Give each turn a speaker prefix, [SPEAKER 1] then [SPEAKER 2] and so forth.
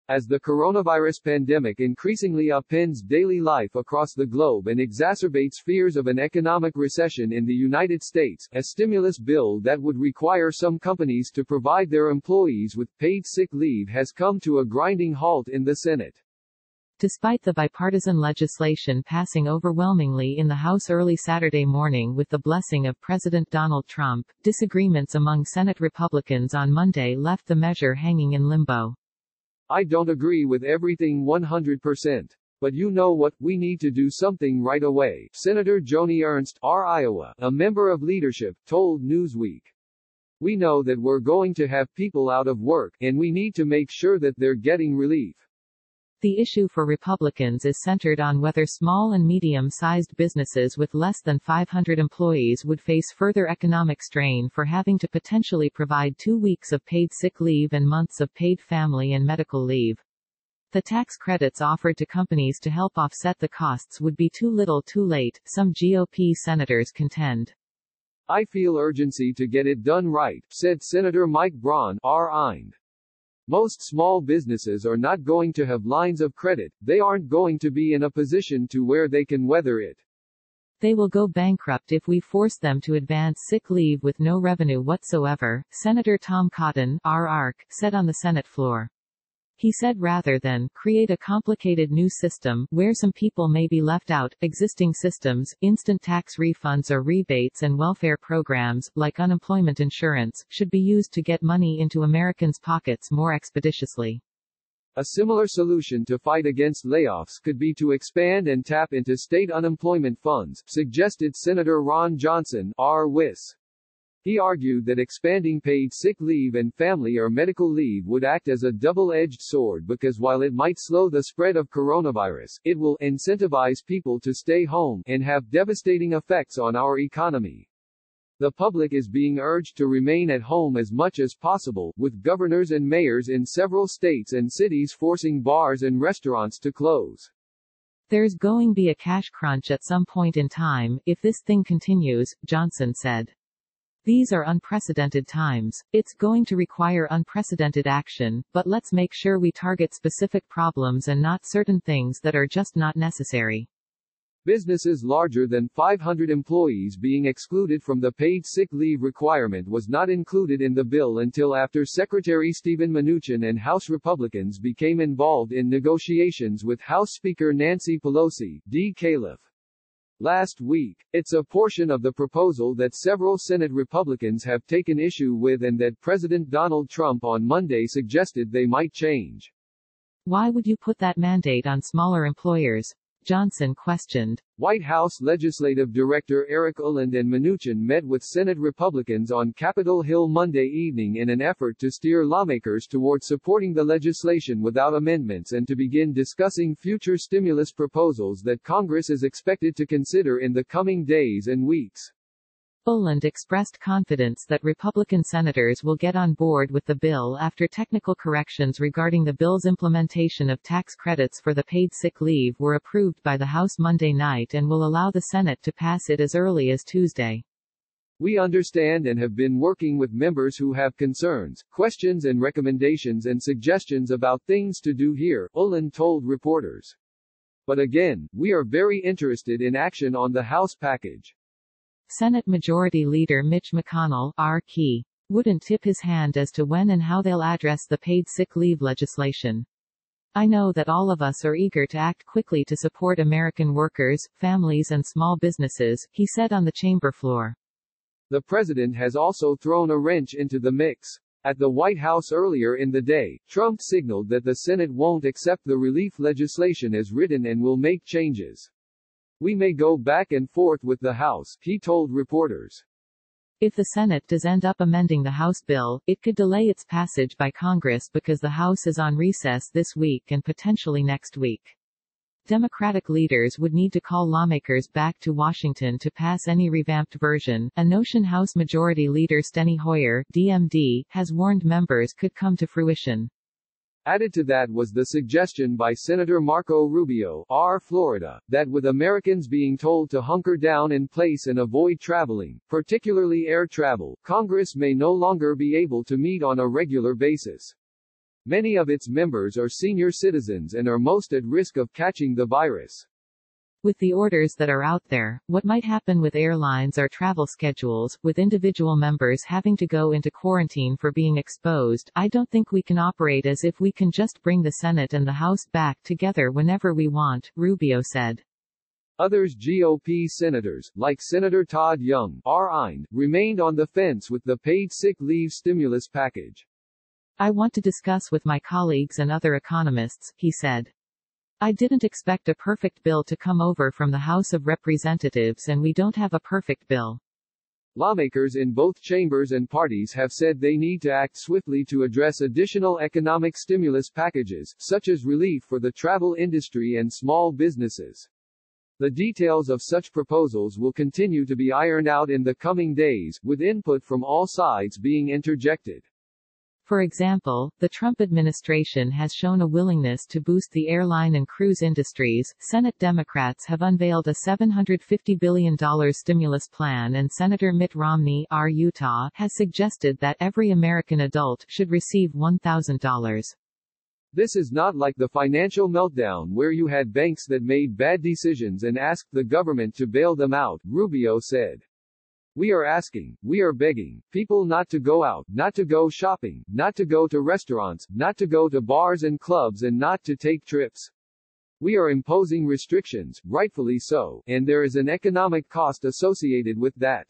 [SPEAKER 1] As the coronavirus pandemic increasingly upends daily life across the globe and exacerbates fears of an economic recession in the United States, a stimulus bill that would require some companies to provide their employees with paid sick leave has come to a grinding halt in the Senate.
[SPEAKER 2] Despite the bipartisan legislation passing overwhelmingly in the House early Saturday morning with the blessing of President Donald Trump, disagreements among Senate Republicans on Monday left the measure hanging in limbo.
[SPEAKER 1] I don't agree with everything 100%. But you know what, we need to do something right away, Senator Joni Ernst, R. Iowa, a member of leadership, told Newsweek. We know that we're going to have people out of work, and we need to make sure that they're getting relief.
[SPEAKER 2] The issue for Republicans is centered on whether small and medium-sized businesses with less than 500 employees would face further economic strain for having to potentially provide 2 weeks of paid sick leave and months of paid family and medical leave. The tax credits offered to companies to help offset the costs would be too little too late, some GOP senators contend.
[SPEAKER 1] I feel urgency to get it done right, said Senator Mike Braun, R. Ind. Most small businesses are not going to have lines of credit, they aren't going to be in a position to where they can weather it.
[SPEAKER 2] They will go bankrupt if we force them to advance sick leave with no revenue whatsoever, Senator Tom Cotton, R. Arc, said on the Senate floor. He said rather than create a complicated new system, where some people may be left out, existing systems, instant tax refunds or rebates and welfare programs, like unemployment insurance, should be used to get money into Americans' pockets more expeditiously.
[SPEAKER 1] A similar solution to fight against layoffs could be to expand and tap into state unemployment funds, suggested Senator Ron Johnson, R. Wis. He argued that expanding paid sick leave and family or medical leave would act as a double-edged sword because while it might slow the spread of coronavirus, it will incentivize people to stay home and have devastating effects on our economy. The public is being urged to remain at home as much as possible, with governors and mayors in several states and cities forcing bars and restaurants to close.
[SPEAKER 2] There's going to be a cash crunch at some point in time, if this thing continues, Johnson said. These are unprecedented times. It's going to require unprecedented action, but let's make sure we target specific problems and not certain things that are just not necessary.
[SPEAKER 1] Businesses larger than 500 employees being excluded from the paid sick leave requirement was not included in the bill until after Secretary Steven Mnuchin and House Republicans became involved in negotiations with House Speaker Nancy Pelosi, D. Califf. Last week, it's a portion of the proposal that several Senate Republicans have taken issue with and that President Donald Trump on Monday suggested they might change.
[SPEAKER 2] Why would you put that mandate on smaller employers? Johnson questioned.
[SPEAKER 1] White House Legislative Director Eric Uland and Mnuchin met with Senate Republicans on Capitol Hill Monday evening in an effort to steer lawmakers toward supporting the legislation without amendments and to begin discussing future stimulus proposals that Congress is expected to consider in the coming days and weeks.
[SPEAKER 2] Uland expressed confidence that Republican senators will get on board with the bill after technical corrections regarding the bill's implementation of tax credits for the paid sick leave were approved by the House Monday night and will allow the Senate to pass it as early as Tuesday.
[SPEAKER 1] We understand and have been working with members who have concerns, questions and recommendations and suggestions about things to do here, Uland told reporters. But again, we are very interested in action on the House package.
[SPEAKER 2] Senate Majority Leader Mitch McConnell, R.K., wouldn't tip his hand as to when and how they'll address the paid sick leave legislation. I know that all of us are eager to act quickly to support American workers, families and small businesses, he said on the chamber floor.
[SPEAKER 1] The president has also thrown a wrench into the mix. At the White House earlier in the day, Trump signaled that the Senate won't accept the relief legislation as written and will make changes. We may go back and forth with the House, he told reporters.
[SPEAKER 2] If the Senate does end up amending the House bill, it could delay its passage by Congress because the House is on recess this week and potentially next week. Democratic leaders would need to call lawmakers back to Washington to pass any revamped version, a notion House Majority Leader Steny Hoyer, DMD, has warned members could come to fruition.
[SPEAKER 1] Added to that was the suggestion by Senator Marco Rubio, R. Florida, that with Americans being told to hunker down in place and avoid traveling, particularly air travel, Congress may no longer be able to meet on a regular basis. Many of its members are senior citizens and are most at risk of catching the virus.
[SPEAKER 2] With the orders that are out there, what might happen with airlines or travel schedules, with individual members having to go into quarantine for being exposed, I don't think we can operate as if we can just bring the Senate and the House back together whenever we want, Rubio said.
[SPEAKER 1] Others GOP senators, like Senator Todd Young, remained on the fence with the paid sick leave stimulus package.
[SPEAKER 2] I want to discuss with my colleagues and other economists, he said. I didn't expect a perfect bill to come over from the House of Representatives, and we don't have a perfect bill.
[SPEAKER 1] Lawmakers in both chambers and parties have said they need to act swiftly to address additional economic stimulus packages, such as relief for the travel industry and small businesses. The details of such proposals will continue to be ironed out in the coming days, with input from all sides being interjected.
[SPEAKER 2] For example, the Trump administration has shown a willingness to boost the airline and cruise industries. Senate Democrats have unveiled a $750 billion stimulus plan, and Senator Mitt Romney, R. Utah, has suggested that every American adult should receive $1,000.
[SPEAKER 1] This is not like the financial meltdown where you had banks that made bad decisions and asked the government to bail them out, Rubio said. We are asking, we are begging, people not to go out, not to go shopping, not to go to restaurants, not to go to bars and clubs, and not to take trips. We are imposing restrictions, rightfully so, and there is an economic cost associated with that.